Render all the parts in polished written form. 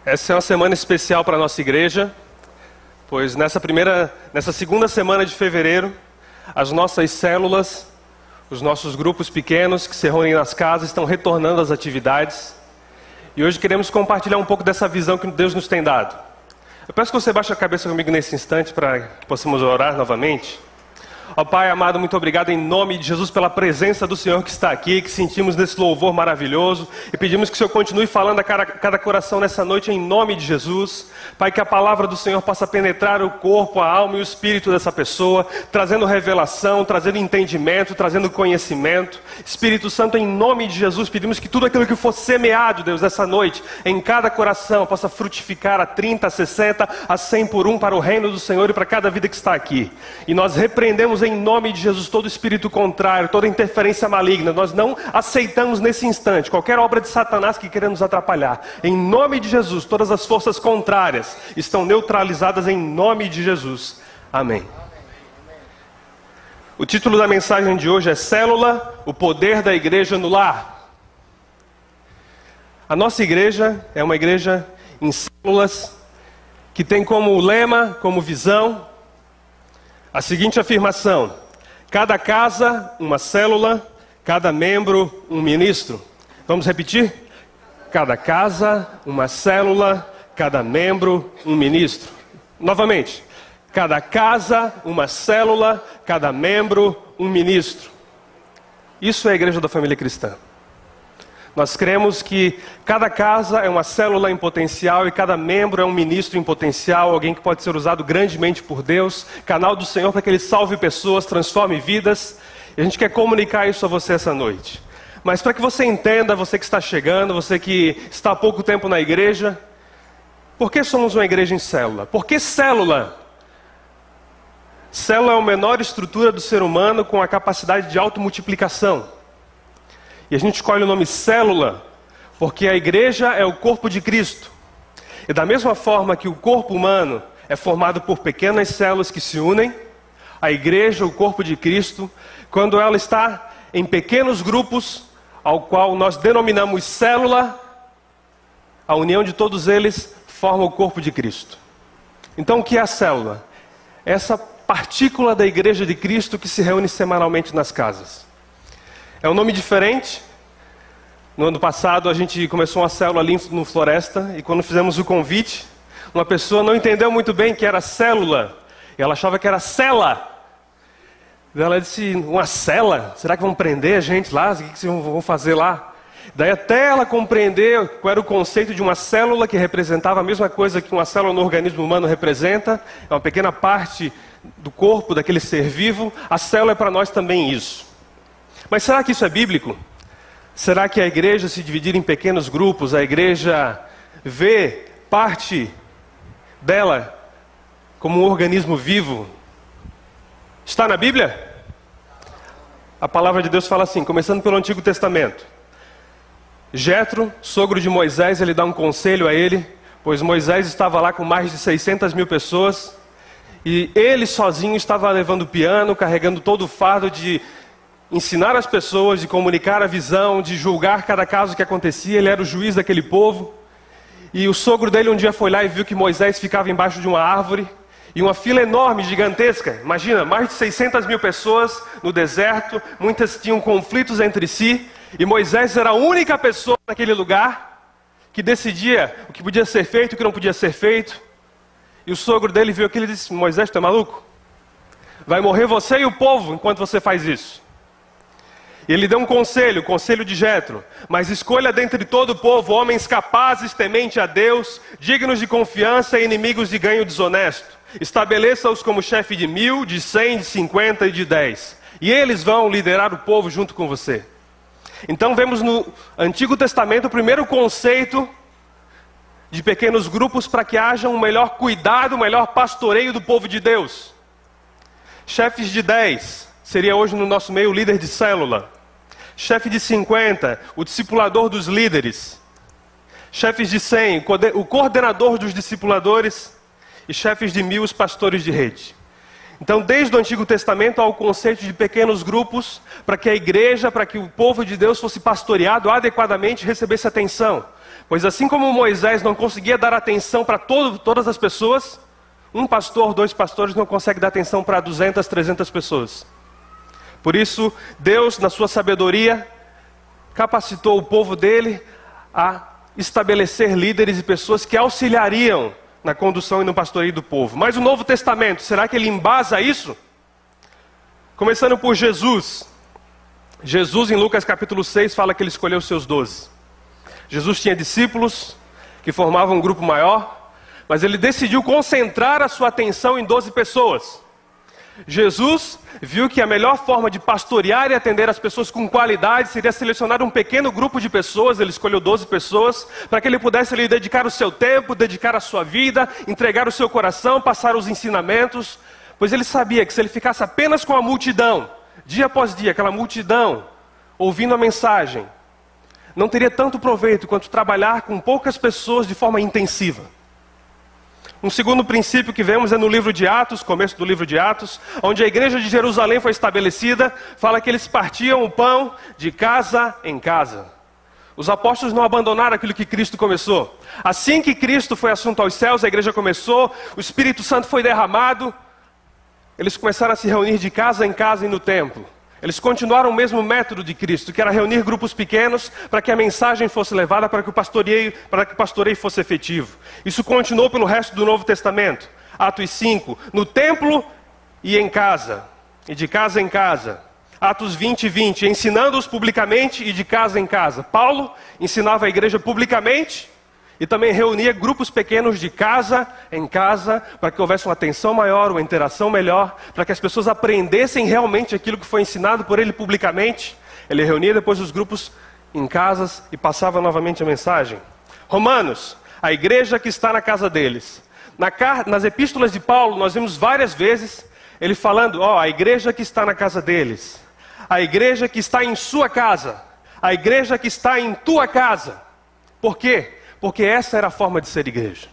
Essa é uma semana especial para a nossa igreja, pois nessa segunda semana de fevereiro, as nossas células, os nossos grupos pequenos que se reúnem nas casas estão retornando às atividades. E hoje queremos compartilhar um pouco dessa visão que Deus nos tem dado. Eu peço que você baixe a cabeça comigo nesse instante para que possamos orar novamente. Ó Pai amado, muito obrigado em nome de Jesus pela presença do Senhor que está aqui, que sentimos nesse louvor maravilhoso. E pedimos que o Senhor continue falando a cada coração nessa noite em nome de Jesus. Pai, que a palavra do Senhor possa penetrar o corpo, a alma e o espírito dessa pessoa, trazendo revelação, trazendo entendimento, trazendo conhecimento. Espírito Santo, em nome de Jesus, pedimos que tudo aquilo que for semeado, Deus, essa noite, em cada coração, possa frutificar a 30, a 60, a 100 por um para o reino do Senhor e para cada vida que está aqui. E nós repreendemos em nome de Jesus todo espírito contrário, toda interferência maligna. Nós não aceitamos nesse instante qualquer obra de Satanás que queira nos atrapalhar. Em nome de Jesus, todas as forças contrárias estão neutralizadas em nome de Jesus. Amém. O título da mensagem de hoje é Célula, o poder da igreja no lar. A nossa igreja é uma igreja em células que tem como lema, como visão, a seguinte afirmação: cada casa, uma célula, cada membro, um ministro. Vamos repetir? Cada casa, uma célula, cada membro, um ministro. Novamente. Cada casa, uma célula, cada membro, um ministro. Isso é a igreja da família cristã. Nós cremos que cada casa é uma célula em potencial e cada membro é um ministro em potencial, alguém que pode ser usado grandemente por Deus, canal do Senhor para que Ele salve pessoas, transforme vidas. E a gente quer comunicar isso a você essa noite. Mas para que você entenda, você que está chegando, você que está há pouco tempo na igreja, por que somos uma igreja em célula? Por que célula? Célula é a menor estrutura do ser humano com a capacidade de automultiplicação. E a gente escolhe o nome célula porque a igreja é o corpo de Cristo. E da mesma forma que o corpo humano é formado por pequenas células que se unem, a igreja, o corpo de Cristo, quando ela está em pequenos grupos, ao qual nós denominamos célula, a união de todos eles forma o corpo de Cristo. Então o que é a célula? Essa partícula da igreja de Cristo que se reúne semanalmente nas casas. É um nome diferente. No ano passado a gente começou uma célula ali no Floresta, e quando fizemos o convite, uma pessoa não entendeu muito bem que era célula, e ela achava que era cela. Ela disse: uma cela? Será que vão prender a gente lá? O que vocês vão fazer lá? Daí até ela compreender qual era o conceito de uma célula, que representava a mesma coisa que uma célula no organismo humano representa, é uma pequena parte do corpo daquele ser vivo. A célula é para nós também isso. Mas será que isso é bíblico? Será que a igreja se dividir em pequenos grupos, a igreja vê parte dela como um organismo vivo, está na Bíblia? A palavra de Deus fala assim, começando pelo Antigo Testamento. Jetro, sogro de Moisés, ele dá um conselho a ele, pois Moisés estava lá com mais de 600 mil pessoas, e ele sozinho estava levando o piano, carregando todo o fardo de ensinar as pessoas, de comunicar a visão, de julgar cada caso que acontecia. Ele era o juiz daquele povo. E o sogro dele um dia foi lá e viu que Moisés ficava embaixo de uma árvore, e uma fila enorme, gigantesca. Imagina, mais de 600 mil pessoas no deserto, muitas tinham conflitos entre si, e Moisés era a única pessoa naquele lugar que decidia o que podia ser feito e o que não podia ser feito. E o sogro dele viu aquilo e disse: Moisés, tu é maluco? Vai morrer você e o povo enquanto você faz isso. E ele deu um conselho, o conselho de Jetro: mas escolha dentre todo o povo homens capazes, temente a Deus, dignos de confiança e inimigos de ganho desonesto. Estabeleça-os como chefe de 1000, de 100, de 50 e de 10. E eles vão liderar o povo junto com você. Então vemos no Antigo Testamento o primeiro conceito de pequenos grupos para que haja um melhor cuidado, um melhor pastoreio do povo de Deus. Chefes de 10 seria hoje no nosso meio o líder de célula. Chefe de 50, o discipulador dos líderes. Chefes de 100, o coordenador dos discipuladores. E chefes de 1000, os pastores de rede. Então, desde o Antigo Testamento há o conceito de pequenos grupos para que a igreja, para que o povo de Deus fosse pastoreado adequadamente e recebesse atenção. Pois assim como Moisés não conseguia dar atenção para todas as pessoas, um pastor, 2 pastores não conseguem dar atenção para 200, 300 pessoas. Por isso, Deus, na sua sabedoria, capacitou o povo dele a estabelecer líderes e pessoas que auxiliariam na condução e no pastoreio do povo. Mas o Novo Testamento, será que ele embasa isso? Começando por Jesus. Jesus, em Lucas capítulo 6, fala que ele escolheu os seus 12. Jesus tinha discípulos que formavam um grupo maior, mas ele decidiu concentrar a sua atenção em 12 pessoas. Jesus viu que a melhor forma de pastorear e atender as pessoas com qualidade seria selecionar um pequeno grupo de pessoas. Ele escolheu 12 pessoas para que ele pudesse lhe dedicar o seu tempo, dedicar a sua vida, entregar o seu coração, passar os ensinamentos, pois ele sabia que se ele ficasse apenas com a multidão, dia após dia, aquela multidão, ouvindo a mensagem, não teria tanto proveito quanto trabalhar com poucas pessoas de forma intensiva. Um segundo princípio que vemos é no livro de Atos, começo do livro de Atos, onde a igreja de Jerusalém foi estabelecida, fala que eles partiam o pão de casa em casa. Os apóstolos não abandonaram aquilo que Cristo começou. Assim que Cristo foi assunto aos céus, a igreja começou, o Espírito Santo foi derramado, eles começaram a se reunir de casa em casa e no templo. Eles continuaram o mesmo método de Cristo, que era reunir grupos pequenos para que a mensagem fosse levada, para que o pastoreio fosse efetivo. Isso continuou pelo resto do Novo Testamento. Atos 5, no templo e em casa, e de casa em casa. Atos 20, 20, ensinando-os publicamente e de casa em casa. Paulo ensinava a igreja publicamente e também reunia grupos pequenos de casa em casa, para que houvesse uma atenção maior, uma interação melhor, para que as pessoas aprendessem realmente aquilo que foi ensinado por ele publicamente. Ele reunia depois os grupos em casas e passava novamente a mensagem. Romanos, a igreja que está na casa deles. Nas epístolas de Paulo, nós vimos várias vezes ele falando, a igreja que está na casa deles, a igreja que está em sua casa, a igreja que está em tua casa. Por quê? Porque essa era a forma de ser igreja.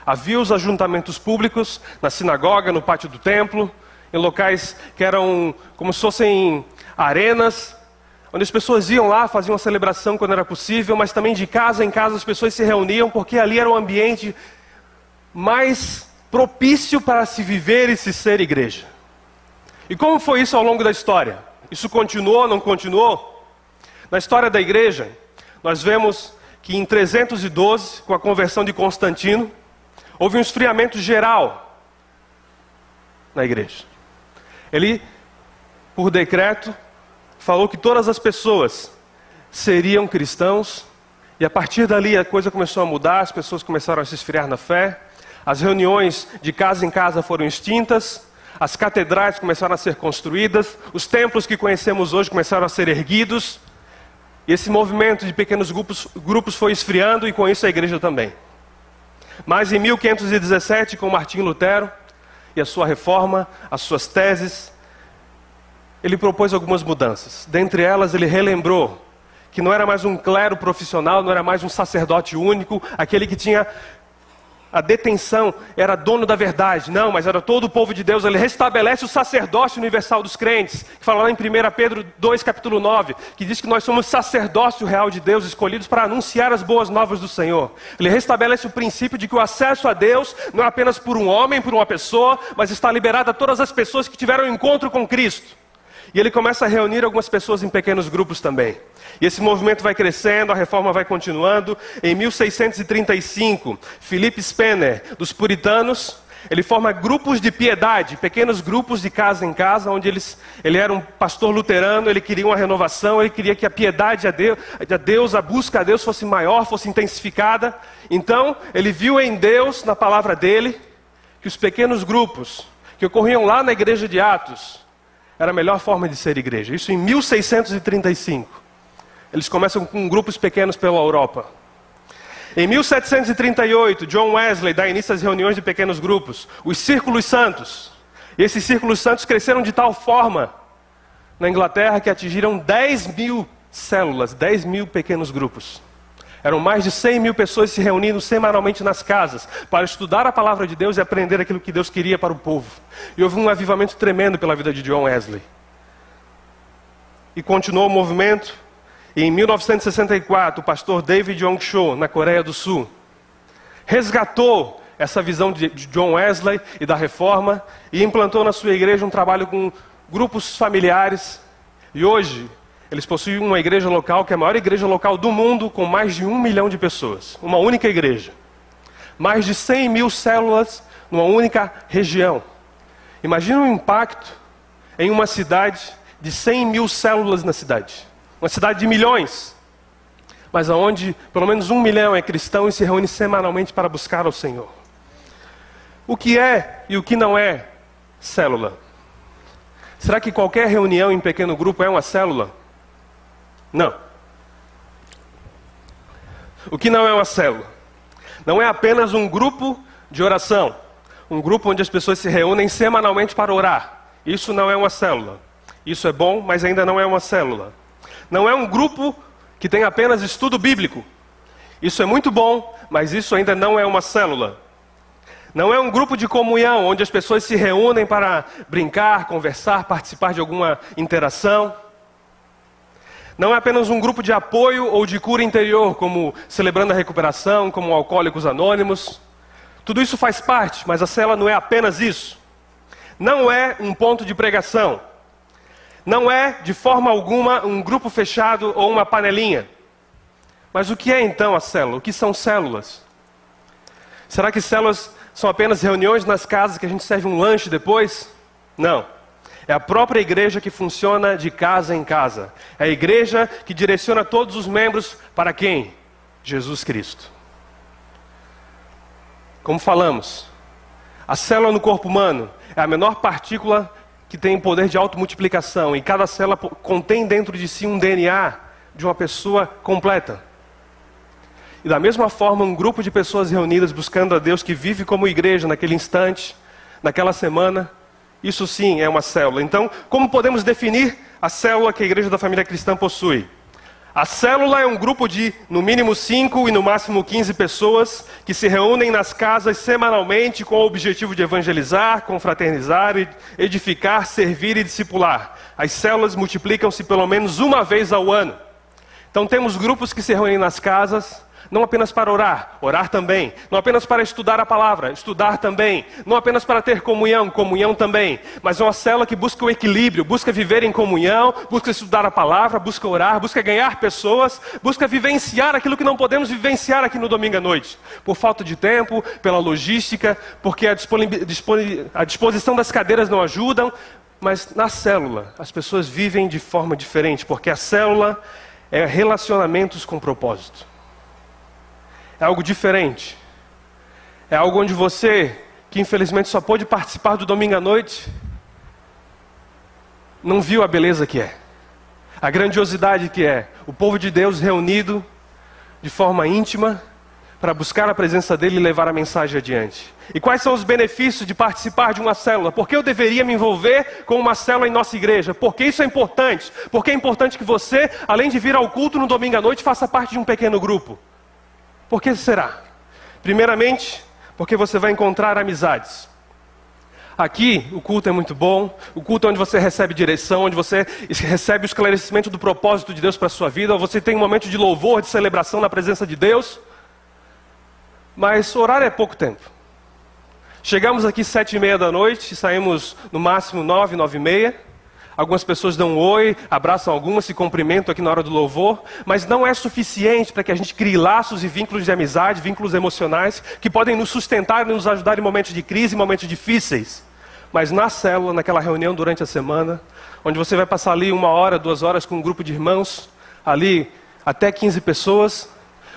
Havia os ajuntamentos públicos, na sinagoga, no pátio do templo, em locais que eram como se fossem arenas, onde as pessoas iam lá, faziam a celebração quando era possível, mas também de casa em casa as pessoas se reuniam, porque ali era o ambiente mais propício para se viver e se ser igreja. E como foi isso ao longo da história? Isso continuou, não continuou? Na história da igreja, nós vemos que em 312, com a conversão de Constantino, houve um esfriamento geral na igreja. Ele, por decreto, falou que todas as pessoas seriam cristãos, e a partir dali a coisa começou a mudar, as pessoas começaram a se esfriar na fé, as reuniões de casa em casa foram extintas, as catedrais começaram a ser construídas, os templos que conhecemos hoje começaram a ser erguidos, e esse movimento de pequenos grupos foi esfriando, e com isso a igreja também. Mas em 1517, com Martinho Lutero e a sua reforma, as suas teses, ele propôs algumas mudanças. Dentre elas, ele relembrou que não era mais um clero profissional, não era mais um sacerdote único, aquele que tinha a detenção, era dono da verdade. Não, mas era todo o povo de Deus. Ele restabelece o sacerdócio universal dos crentes, que fala lá em 1 Pedro 2, capítulo 9, que diz que nós somos sacerdócio real de Deus, escolhidos para anunciar as boas novas do Senhor. Ele restabelece o princípio de que o acesso a Deus não é apenas por um homem, por uma pessoa, mas está liberado a todas as pessoas que tiveram um encontro com Cristo. E ele começa a reunir algumas pessoas em pequenos grupos também. E esse movimento vai crescendo, a reforma vai continuando. Em 1635, Philip Spener, dos puritanos, ele forma grupos de piedade, pequenos grupos de casa em casa, onde ele era um pastor luterano, ele queria uma renovação, ele queria que a piedade a Deus, a busca a Deus fosse maior, fosse intensificada. Então, ele viu em Deus, na palavra dele, que os pequenos grupos que ocorriam lá na igreja de Atos, era a melhor forma de ser igreja. Isso em 1635. Eles começam com grupos pequenos pela Europa. Em 1738, John Wesley dá início às reuniões de pequenos grupos, os Círculos Santos. E esses Círculos Santos cresceram de tal forma na Inglaterra que atingiram 10.000 células, 10.000 pequenos grupos. Eram mais de 100 mil pessoas se reunindo semanalmente nas casas para estudar a palavra de Deus e aprender aquilo que Deus queria para o povo. E houve um avivamento tremendo pela vida de John Wesley. E continuou o movimento. E em 1964, o pastor David Yong Cho, na Coreia do Sul, resgatou essa visão de John Wesley e da reforma e implantou na sua igreja um trabalho com grupos familiares. E hoje, eles possuem uma igreja local, que é a maior igreja local do mundo, com mais de 1 milhão de pessoas. Uma única igreja. Mais de 100 mil células numa única região. Imagina o impacto em uma cidade de 100 mil células na cidade. Uma cidade de milhões. Mas onde pelo menos 1 milhão é cristão e se reúne semanalmente para buscar ao Senhor. O que é e o que não é célula? Será que qualquer reunião em pequeno grupo é uma célula? Não. O que não é uma célula? Não é apenas um grupo de oração. Um grupo onde as pessoas se reúnem semanalmente para orar. Isso não é uma célula. Isso é bom, mas ainda não é uma célula. Não é um grupo que tem apenas estudo bíblico. Isso é muito bom, mas isso ainda não é uma célula. Não é um grupo de comunhão, onde as pessoas se reúnem para brincar, conversar, participar de alguma interação. Não é apenas um grupo de apoio ou de cura interior, como Celebrando a Recuperação, como Alcoólicos Anônimos. Tudo isso faz parte, mas a célula não é apenas isso. Não é um ponto de pregação. Não é, de forma alguma, um grupo fechado ou uma panelinha. Mas o que é então a célula? O que são células? Será que células são apenas reuniões nas casas que a gente serve um lanche depois? Não. É a própria igreja que funciona de casa em casa. É a igreja que direciona todos os membros para quem? Jesus Cristo. Como falamos, a célula no corpo humano é a menor partícula que tem poder de automultiplicação. E cada célula contém dentro de si um DNA de uma pessoa completa. E da mesma forma, um grupo de pessoas reunidas buscando a Deus que vive como igreja naquele instante, naquela semana, isso sim é uma célula. Então, como podemos definir a célula que a Igreja da Família Cristã possui? A célula é um grupo de, no mínimo 5 e no máximo 15 pessoas que se reúnem nas casas semanalmente com o objetivo de evangelizar, confraternizar, edificar, servir e discipular. As células multiplicam-se pelo menos uma vez ao ano. Então temos grupos que se reúnem nas casas, não apenas para orar, orar também. Não apenas para estudar a palavra, estudar também. Não apenas para ter comunhão, comunhão também. Mas é uma célula que busca o equilíbrio, busca viver em comunhão, busca estudar a palavra, busca orar, busca ganhar pessoas, busca vivenciar aquilo que não podemos vivenciar aqui no domingo à noite. Por falta de tempo, pela logística, porque a disposição das cadeiras não ajudam. Mas na célula, as pessoas vivem de forma diferente, porque a célula é relacionamentos com propósito. É algo diferente. É algo onde você, que infelizmente só pôde participar do domingo à noite, não viu a beleza que é. A grandiosidade que é. O povo de Deus reunido de forma íntima para buscar a presença dele e levar a mensagem adiante. E quais são os benefícios de participar de uma célula? Por que eu deveria me envolver com uma célula em nossa igreja? Porque isso é importante. Porque é importante que você, além de vir ao culto no domingo à noite, faça parte de um pequeno grupo. Por que será? Primeiramente, porque você vai encontrar amizades. Aqui, o culto é muito bom. O culto é onde você recebe direção, onde você recebe o esclarecimento do propósito de Deus para a sua vida. Você tem um momento de louvor, de celebração na presença de Deus. Mas orar é pouco tempo. Chegamos aqui 7h30 da noite, saímos no máximo 9, 9h30. Algumas pessoas dão um oi, abraçam algumas, se cumprimentam aqui na hora do louvor, mas não é suficiente para que a gente crie laços e vínculos de amizade, vínculos emocionais, que podem nos sustentar e nos ajudar em momentos de crise, em momentos difíceis. Mas na célula, naquela reunião durante a semana, onde você vai passar ali 1 hora, 2 horas com um grupo de irmãos, ali até 15 pessoas,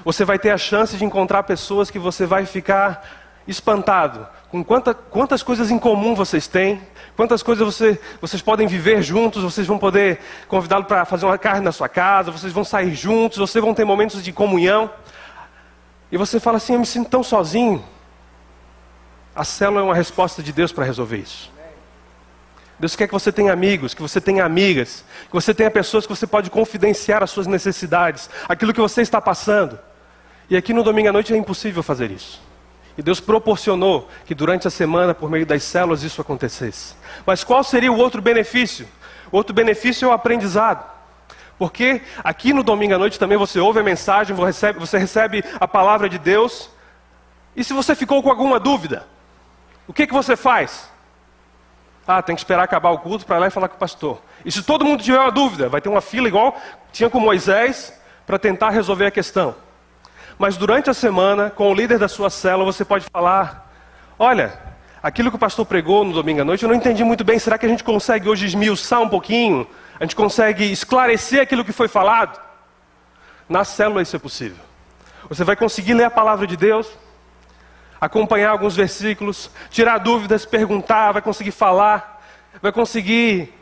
você vai ter a chance de encontrar pessoas que você vai ficar espantado com quantas coisas em comum vocês têm, quantas coisas vocês podem viver juntos, vocês vão poder convidá-lo para fazer uma carne na sua casa, vocês vão sair juntos, vocês vão ter momentos de comunhão. E você fala assim, eu me sinto tão sozinho. A célula é uma resposta de Deus para resolver isso. Deus quer que você tenha amigos, que você tenha amigas, que você tenha pessoas que você pode confidenciar as suas necessidades, aquilo que você está passando. E aqui no domingo à noite é impossível fazer isso. E Deus proporcionou que durante a semana, por meio das células, isso acontecesse. Mas qual seria o outro benefício? O outro benefício é o aprendizado. Porque aqui no domingo à noite também você ouve a mensagem, você recebe a palavra de Deus. E se você ficou com alguma dúvida, o que você faz? Tem que esperar acabar o culto para ir lá e falar com o pastor. E se todo mundo tiver uma dúvida, vai ter uma fila igual tinha com Moisés para tentar resolver a questão. Mas durante a semana, com o líder da sua célula, você pode falar: olha, aquilo que o pastor pregou no domingo à noite, eu não entendi muito bem. Será que a gente consegue hoje esmiuçar um pouquinho? A gente consegue esclarecer aquilo que foi falado? Na célula isso é possível. Você vai conseguir ler a palavra de Deus, acompanhar alguns versículos, tirar dúvidas, perguntar, vai conseguir falar, vai conseguir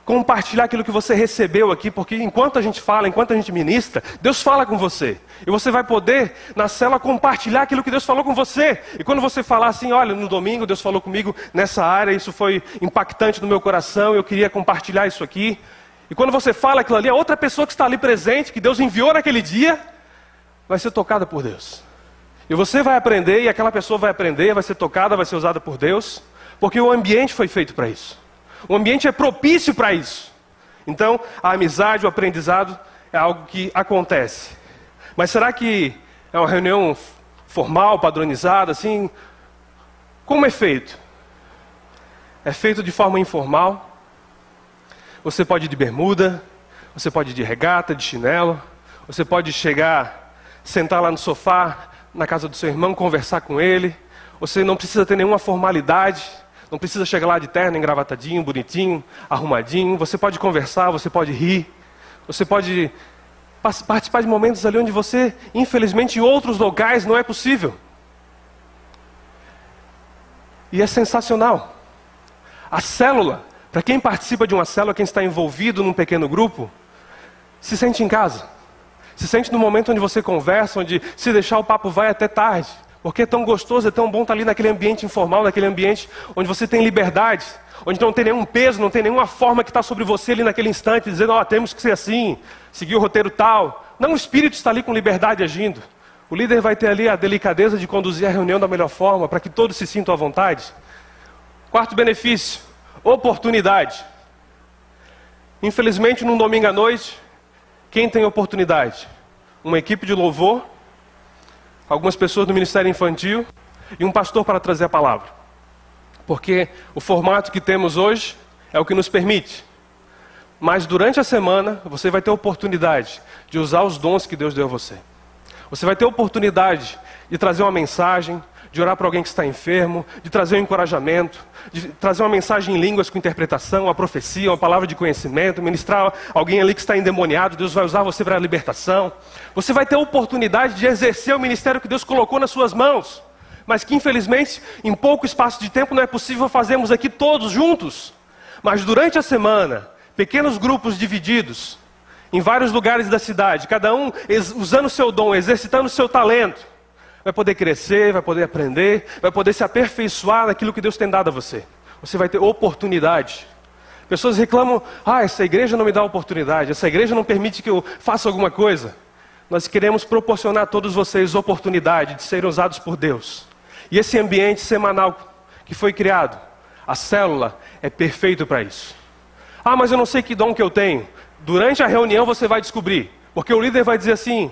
compartilhar aquilo que você recebeu aqui, porque enquanto a gente fala, enquanto a gente ministra, Deus fala com você. E você vai poder, na célula, compartilhar aquilo que Deus falou com você. E quando você falar assim: olha, no domingo Deus falou comigo nessa área, isso foi impactante no meu coração, eu queria compartilhar isso aqui. E quando você fala aquilo ali, a outra pessoa que está ali presente, que Deus enviou naquele dia, vai ser tocada por Deus. E você vai aprender, e aquela pessoa vai aprender, vai ser tocada, vai ser usada por Deus, porque o ambiente foi feito para isso. O ambiente é propício para isso. Então, a amizade, o aprendizado é algo que acontece. Mas será que é uma reunião formal, padronizada, assim? Como é feito? É feito de forma informal. Você pode ir de bermuda, você pode ir de regata, de chinelo. Você pode chegar, sentar lá no sofá, na casa do seu irmão, conversar com ele. Você não precisa ter nenhuma formalidade. Não precisa chegar lá de terno, engravatadinho, bonitinho, arrumadinho. Você pode conversar, você pode rir. Você pode participar de momentos ali onde você, infelizmente, em outros locais não é possível. E é sensacional. A célula, para quem participa de uma célula, quem está envolvido num pequeno grupo, se sente em casa. Se sente no momento onde você conversa, onde se deixar o papo vai até tarde. Porque é tão gostoso, é tão bom estar ali naquele ambiente informal, naquele ambiente onde você tem liberdade, onde não tem nenhum peso, não tem nenhuma forma que está sobre você ali naquele instante, dizendo: temos que ser assim, seguir o roteiro tal. Não, o Espírito está ali com liberdade agindo. O líder vai ter ali a delicadeza de conduzir a reunião da melhor forma, para que todos se sintam à vontade. Quarto benefício, oportunidade. Infelizmente, num domingo à noite, quem tem oportunidade? Uma equipe de louvor, algumas pessoas do Ministério Infantil e um pastor para trazer a palavra. Porque o formato que temos hoje é o que nos permite. Mas durante a semana, você vai ter a oportunidade de usar os dons que Deus deu a você. Você vai ter a oportunidade de trazer uma mensagem, de orar para alguém que está enfermo, de trazer um encorajamento, de trazer uma mensagem em línguas com interpretação, uma profecia, uma palavra de conhecimento, ministrar alguém ali que está endemoniado. Deus vai usar você para a libertação. Você vai ter a oportunidade de exercer o ministério que Deus colocou nas suas mãos, mas que infelizmente em pouco espaço de tempo não é possível fazermos aqui todos juntos. Mas durante a semana, pequenos grupos divididos em vários lugares da cidade, cada um usando o seu dom, exercitando o seu talento, vai poder crescer, vai poder aprender, vai poder se aperfeiçoar naquilo que Deus tem dado a você. Você vai ter oportunidade. Pessoas reclamam: essa igreja não me dá oportunidade, essa igreja não permite que eu faça alguma coisa. Nós queremos proporcionar a todos vocês oportunidade de serem usados por Deus. E esse ambiente semanal que foi criado, a célula, é perfeito para isso. Mas eu não sei que dom que eu tenho. Durante a reunião você vai descobrir, porque o líder vai dizer assim: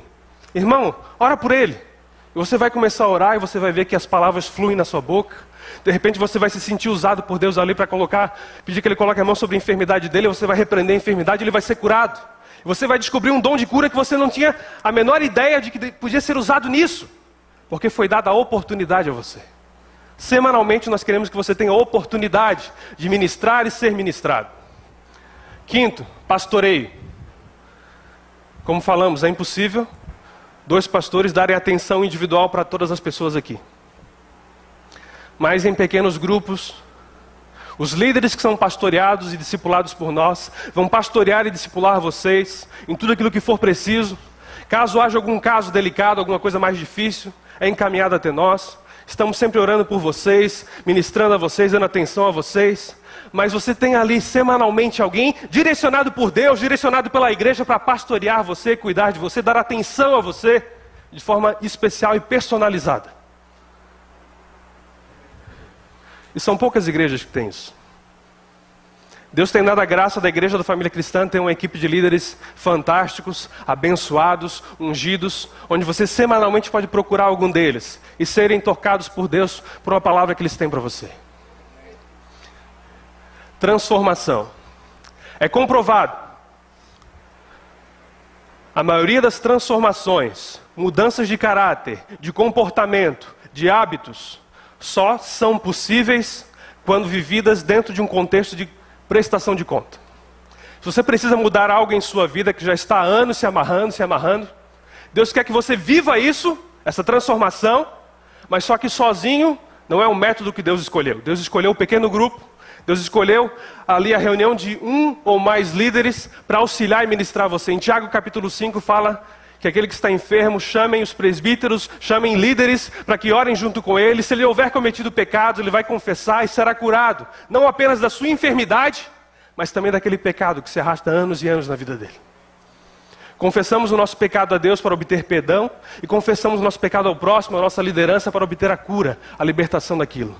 irmão, ora por ele. E você vai começar a orar e você vai ver que as palavras fluem na sua boca. De repente você vai se sentir usado por Deus ali para pedir que Ele coloque a mão sobre a enfermidade dele. Você vai repreender a enfermidade e ele vai ser curado. E você vai descobrir um dom de cura que você não tinha a menor ideia de que podia ser usado nisso. Porque foi dada a oportunidade a você. Semanalmente nós queremos que você tenha a oportunidade de ministrar e ser ministrado. Quinto, pastoreio. Como falamos, é impossível 2 pastores darem atenção individual para todas as pessoas aqui. Mas em pequenos grupos, os líderes que são pastoreados e discipulados por nós, vão pastorear e discipular vocês em tudo aquilo que for preciso. Caso haja algum caso delicado, alguma coisa mais difícil, é encaminhado até nós. Estamos sempre orando por vocês, ministrando a vocês, dando atenção a vocês. Mas você tem ali semanalmente alguém direcionado por Deus, direcionado pela igreja para pastorear você, cuidar de você, dar atenção a você. de forma especial e personalizada. E são poucas igrejas que têm isso. Deus tem dado a graça da igreja da família cristã ter uma equipe de líderes fantásticos, abençoados, ungidos, onde você semanalmente pode procurar algum deles e serem tocados por Deus por uma palavra que eles têm para você. Transformação. É comprovado. A maioria das transformações, mudanças de caráter, de comportamento, de hábitos, só são possíveis quando vividas dentro de um contexto de prestação de conta. Se você precisa mudar algo em sua vida que já está há anos se amarrando, Deus quer que você viva isso, essa transformação, mas só que sozinho não é um método que Deus escolheu. Deus escolheu um pequeno grupo, Deus escolheu ali a reunião de um ou mais líderes para auxiliar e ministrar você. Em Tiago capítulo 5 fala que aquele que está enfermo, chamem os presbíteros, chamem líderes para que orem junto com ele. Se ele houver cometido pecado, ele vai confessar e será curado. Não apenas da sua enfermidade, mas também daquele pecado que se arrasta anos e anos na vida dele. Confessamos o nosso pecado a Deus para obter perdão e confessamos o nosso pecado ao próximo, a nossa liderança, para obter a cura, a libertação daquilo.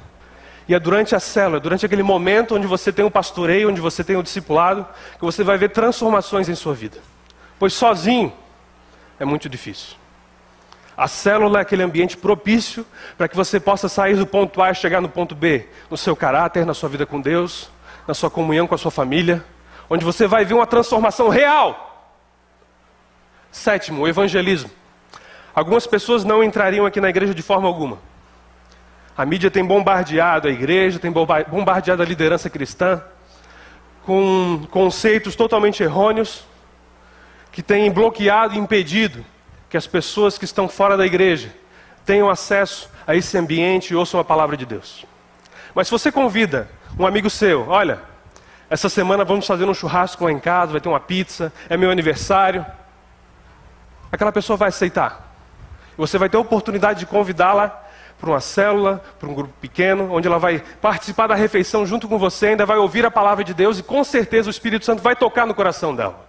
E é durante a célula, durante aquele momento onde você tem o pastoreio, onde você tem o discipulado, que você vai ver transformações em sua vida. Pois sozinho é muito difícil. A célula é aquele ambiente propício para que você possa sair do ponto A e chegar no ponto B, no seu caráter, na sua vida com Deus, na sua comunhão com a sua família, onde você vai ver uma transformação real. Sétimo, o evangelismo. Algumas pessoas não entrariam aqui na igreja de forma alguma. A mídia tem bombardeado a igreja, tem bombardeado a liderança cristã, com conceitos totalmente errôneos, que tem bloqueado e impedido que as pessoas que estão fora da igreja tenham acesso a esse ambiente e ouçam a palavra de Deus. Mas se você convida um amigo seu, olha, essa semana vamos fazer um churrasco lá em casa, vai ter uma pizza, é meu aniversário, aquela pessoa vai aceitar. Você vai ter a oportunidade de convidá-la para uma célula, para um grupo pequeno, onde ela vai participar da refeição junto com você, ainda vai ouvir a palavra de Deus e com certeza o Espírito Santo vai tocar no coração dela.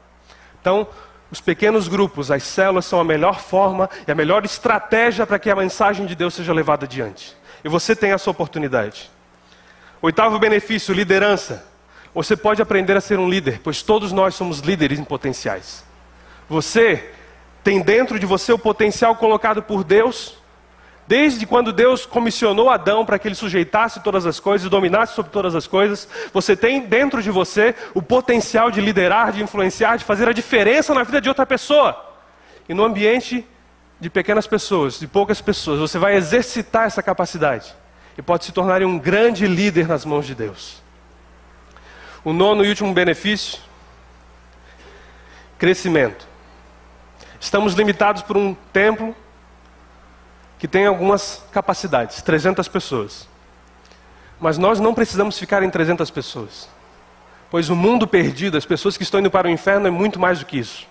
Então, os pequenos grupos, as células são a melhor forma e a melhor estratégia para que a mensagem de Deus seja levada adiante. E você tem essa oportunidade. Oitavo benefício, liderança. Você pode aprender a ser um líder, pois todos nós somos líderes em potenciais. Você tem dentro de você o potencial colocado por Deus, desde quando Deus comissionou Adão para que ele sujeitasse todas as coisas e dominasse sobre todas as coisas. Você tem dentro de você o potencial de liderar, de influenciar, de fazer a diferença na vida de outra pessoa. E no ambiente de pequenas pessoas, de poucas pessoas, você vai exercitar essa capacidade e pode se tornar um grande líder nas mãos de Deus. O nono e último benefício, crescimento. Estamos limitados por um templo que tem algumas capacidades, 300 pessoas. Mas nós não precisamos ficar em 300 pessoas. Pois o mundo perdido, as pessoas que estão indo para o inferno é muito mais do que isso.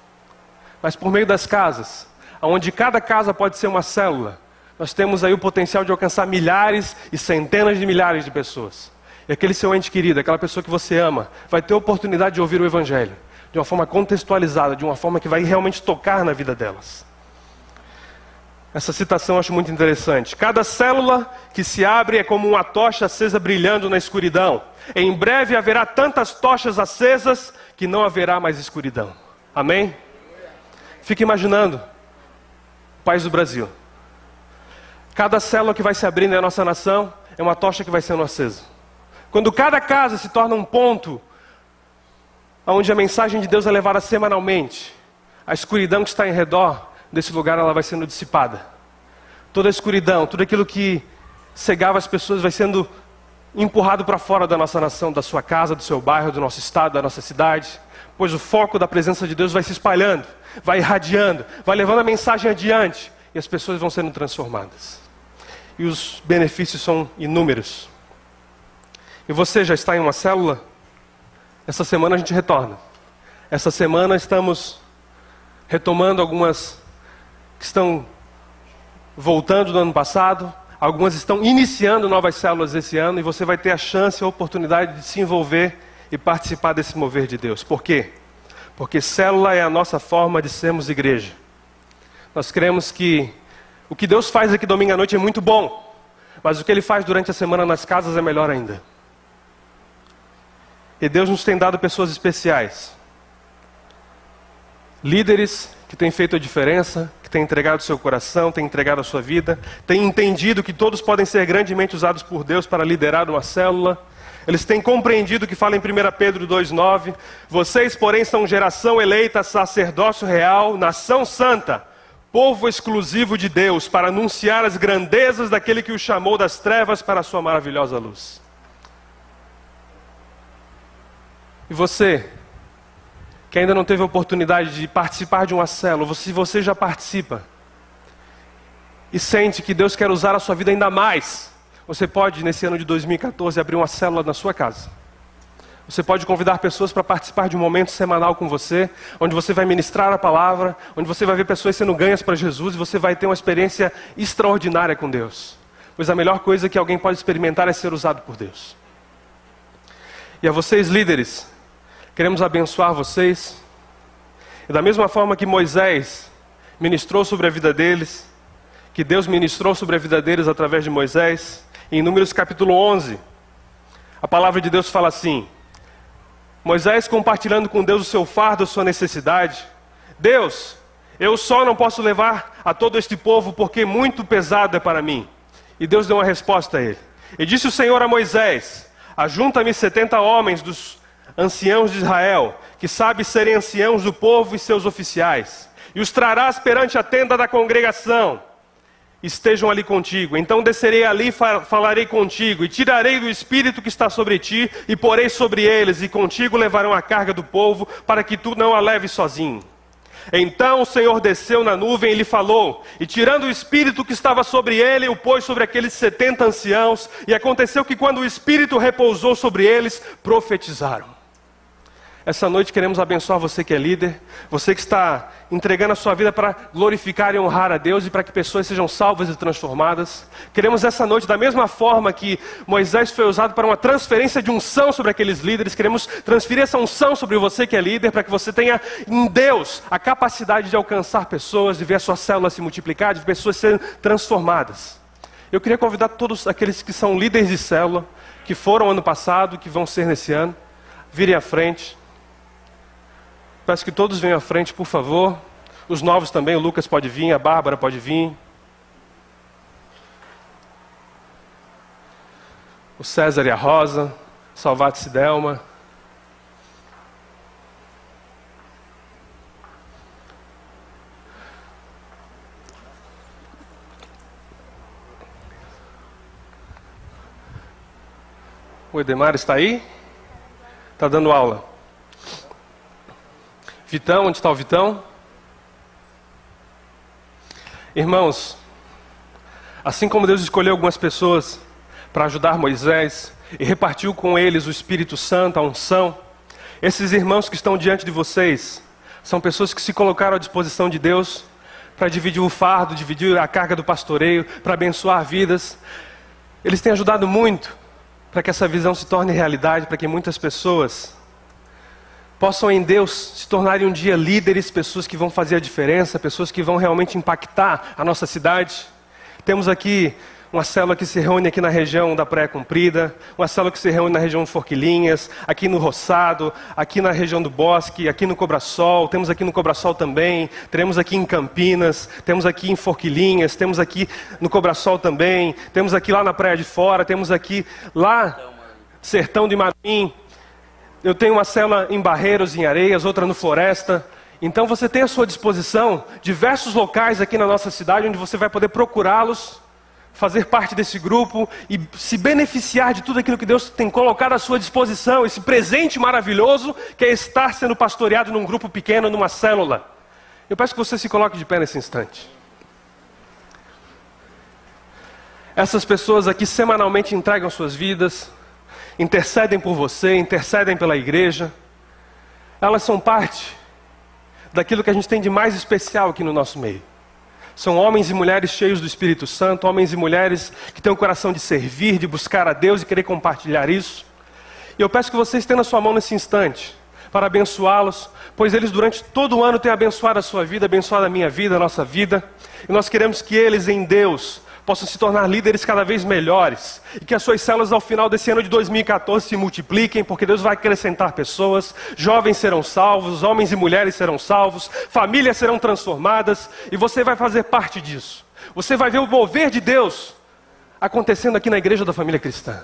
Mas por meio das casas, onde cada casa pode ser uma célula, nós temos aí o potencial de alcançar milhares e centenas de milhares de pessoas. E aquele seu ente querido, aquela pessoa que você ama, vai ter a oportunidade de ouvir o Evangelho, de uma forma contextualizada, de uma forma que vai realmente tocar na vida delas. Essa citação eu acho muito interessante. Cada célula que se abre é como uma tocha acesa brilhando na escuridão. Em breve haverá tantas tochas acesas que não haverá mais escuridão. Amém? Fique imaginando o país do Brasil. Cada célula que vai se abrindo na nossa nação é uma tocha que vai sendo acesa. Quando cada casa se torna um ponto onde a mensagem de Deus é levada semanalmente, a escuridão que está em redor desse lugar ela vai sendo dissipada. Toda a escuridão, tudo aquilo que cegava as pessoas vai sendo empurrado para fora da nossa nação, da sua casa, do seu bairro, do nosso estado, da nossa cidade. Pois o foco da presença de Deus vai se espalhando, vai irradiando, vai levando a mensagem adiante e as pessoas vão sendo transformadas. E os benefícios são inúmeros. E você já está em uma célula? Essa semana a gente retorna. Essa semana estamos retomando algumas que estão voltando do ano passado, algumas estão iniciando novas células esse ano e você vai ter a chance, a oportunidade de se envolver e participar desse mover de Deus. Por quê? Porque célula é a nossa forma de sermos igreja. Nós cremos que O que Deus faz aqui domingo à noite é muito bom, mas o que Ele faz durante a semana nas casas é melhor ainda. E Deus nos tem dado pessoas especiais. Líderes que têm feito a diferença, que têm entregado seu coração, têm entregado a sua vida, têm entendido que todos podem ser grandemente usados por Deus para liderar uma célula. Eles têm compreendido o que fala em 1 Pedro 2,9. Vocês, porém, são geração eleita, sacerdócio real, nação santa, povo exclusivo de Deus, para anunciar as grandezas daquele que o chamou das trevas para a sua maravilhosa luz. E você, que ainda não teve a oportunidade de participar de uma célula, se você já participa e sente que Deus quer usar a sua vida ainda mais, você pode, nesse ano de 2014, abrir uma célula na sua casa. Você pode convidar pessoas para participar de um momento semanal com você, onde você vai ministrar a palavra, onde você vai ver pessoas sendo ganhas para Jesus e você vai ter uma experiência extraordinária com Deus. Pois a melhor coisa que alguém pode experimentar é ser usado por Deus. E a vocês, líderes, queremos abençoar vocês. E da mesma forma que Moisés ministrou sobre a vida deles, que Deus ministrou sobre a vida deles através de Moisés, em Números capítulo 11, a palavra de Deus fala assim: Moisés compartilhando com Deus o seu fardo, a sua necessidade. Deus, eu só não posso levar a todo este povo porque muito pesado é para mim. E Deus deu uma resposta a ele. E disse o Senhor a Moisés: ajunta-me 70 homens dos anciãos de Israel, que sabem serem anciãos do povo e seus oficiais, e os trarás perante a tenda da congregação. Estejam ali contigo. Então descerei ali e falarei contigo, e tirarei do espírito que está sobre ti, e porei sobre eles, e contigo levarão a carga do povo, para que tu não a leves sozinho. Então o Senhor desceu na nuvem e lhe falou, e tirando o espírito que estava sobre ele, o pôs sobre aqueles 70 anciãos, e aconteceu que quando o espírito repousou sobre eles, profetizaram. Essa noite queremos abençoar você que é líder, você que está entregando a sua vida para glorificar e honrar a Deus e para que pessoas sejam salvas e transformadas. Queremos essa noite, da mesma forma que Moisés foi usado para uma transferência de unção sobre aqueles líderes, queremos transferir essa unção sobre você que é líder, para que você tenha em Deus a capacidade de alcançar pessoas, de ver a sua célula se multiplicar, de ver pessoas serem transformadas. Eu queria convidar todos aqueles que são líderes de célula, que foram ano passado, que vão ser nesse ano, virem à frente. Peço que todos venham à frente, por favor. Os novos também, o Lucas pode vir, a Bárbara pode vir. O César e a Rosa, Salvate e Delma. O Edemar está aí? Está dando aula. Vitão, onde está o Vitão? Irmãos, assim como Deus escolheu algumas pessoas para ajudar Moisés e repartiu com eles o Espírito Santo, a unção, esses irmãos que estão diante de vocês são pessoas que se colocaram à disposição de Deus para dividir o fardo, dividir a carga do pastoreio, para abençoar vidas. Eles têm ajudado muito para que essa visão se torne realidade, para que muitas pessoas possam em Deus se tornarem um dia líderes, pessoas que vão fazer a diferença, pessoas que vão realmente impactar a nossa cidade. Temos aqui uma célula que se reúne aqui na região da Praia Comprida, uma célula que se reúne na região de Forquilinhas, aqui no Roçado, aqui na região do Bosque, aqui no Cobrasol, temos aqui no Cobrasol também, teremos aqui em Campinas, temos aqui em Forquilinhas, temos aqui no Cobrasol também, temos aqui lá na Praia de Fora, temos aqui lá, Sertão de Marim. Eu tenho uma célula em Barreiros, em Areias, outra no Floresta. Então você tem à sua disposição diversos locais aqui na nossa cidade, onde você vai poder procurá-los, fazer parte desse grupo e se beneficiar de tudo aquilo que Deus tem colocado à sua disposição, esse presente maravilhoso que é estar sendo pastoreado num grupo pequeno, numa célula. Eu peço que você se coloque de pé nesse instante. Essas pessoas aqui semanalmente entregam suas vidas, intercedem por você, intercedem pela igreja. Elas são parte daquilo que a gente tem de mais especial aqui no nosso meio. São homens e mulheres cheios do Espírito Santo, homens e mulheres que têm o coração de servir, de buscar a Deus e querer compartilhar isso. E eu peço que você estenda a sua mão nesse instante, para abençoá-los, pois eles durante todo o ano têm abençoado a sua vida, abençoado a minha vida, a nossa vida. E nós queremos que eles em Deus possam se tornar líderes cada vez melhores. E que as suas células ao final desse ano de 2014 se multipliquem, porque Deus vai acrescentar pessoas. Jovens serão salvos, homens e mulheres serão salvos, famílias serão transformadas. E você vai fazer parte disso. Você vai ver o mover de Deus acontecendo aqui na igreja da família cristã.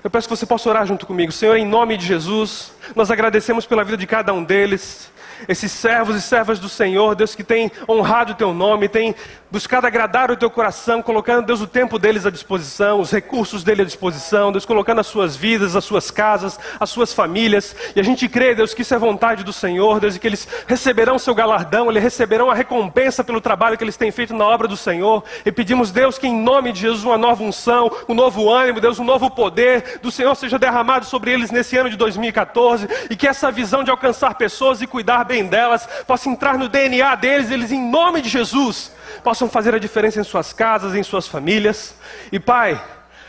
Eu peço que você possa orar junto comigo. Senhor, em nome de Jesus, nós agradecemos pela vida de cada um deles. Esses servos e servas do Senhor, Deus, que tem honrado o Teu nome, tem buscado agradar o Teu coração, colocando, Deus, o tempo deles à disposição, os recursos dele à disposição, Deus, colocando as suas vidas, as suas casas, as suas famílias. E a gente crê, Deus, que isso é vontade do Senhor, Deus, e que eles receberão o seu galardão, eles receberão a recompensa pelo trabalho que eles têm feito na obra do Senhor. E pedimos, Deus, que em nome de Jesus uma nova unção, um novo ânimo, Deus, um novo poder do Senhor seja derramado sobre eles nesse ano de 2014, e que essa visão de alcançar pessoas e cuidar bem delas possa entrar no DNA deles, eles em nome de Jesus possam fazer a diferença em suas casas, em suas famílias. E Pai,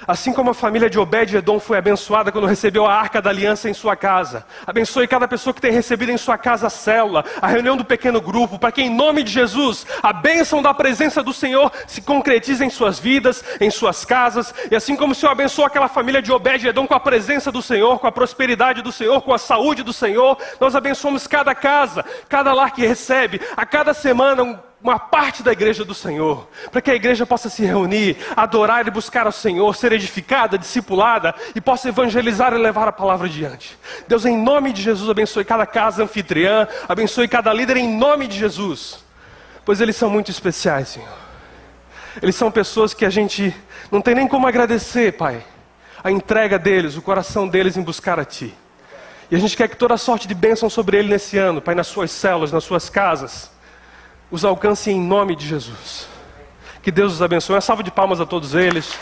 assim como a família de Obed-Edom foi abençoada quando recebeu a Arca da Aliança em sua casa, abençoe cada pessoa que tem recebido em sua casa a célula, a reunião do pequeno grupo, para que em nome de Jesus, a bênção da presença do Senhor se concretize em suas vidas, em suas casas. E assim como o Senhor abençoou aquela família de Obed-Edom com a presença do Senhor, com a prosperidade do Senhor, com a saúde do Senhor, nós abençoamos cada casa, cada lar que recebe, a cada semana uma parte da igreja do Senhor, para que a igreja possa se reunir, adorar e buscar ao Senhor, ser edificada, discipulada, e possa evangelizar e levar a palavra adiante. Deus, em nome de Jesus, abençoe cada casa anfitriã, abençoe cada líder em nome de Jesus, pois eles são muito especiais, Senhor. Eles são pessoas que a gente não tem nem como agradecer, Pai, a entrega deles, o coração deles em buscar a Ti. E a gente quer que toda sorte de bênção sobre ele nesse ano, Pai, nas suas células, nas suas casas, os alcance em nome de Jesus. Que Deus os abençoe. Uma salva de palmas a todos eles.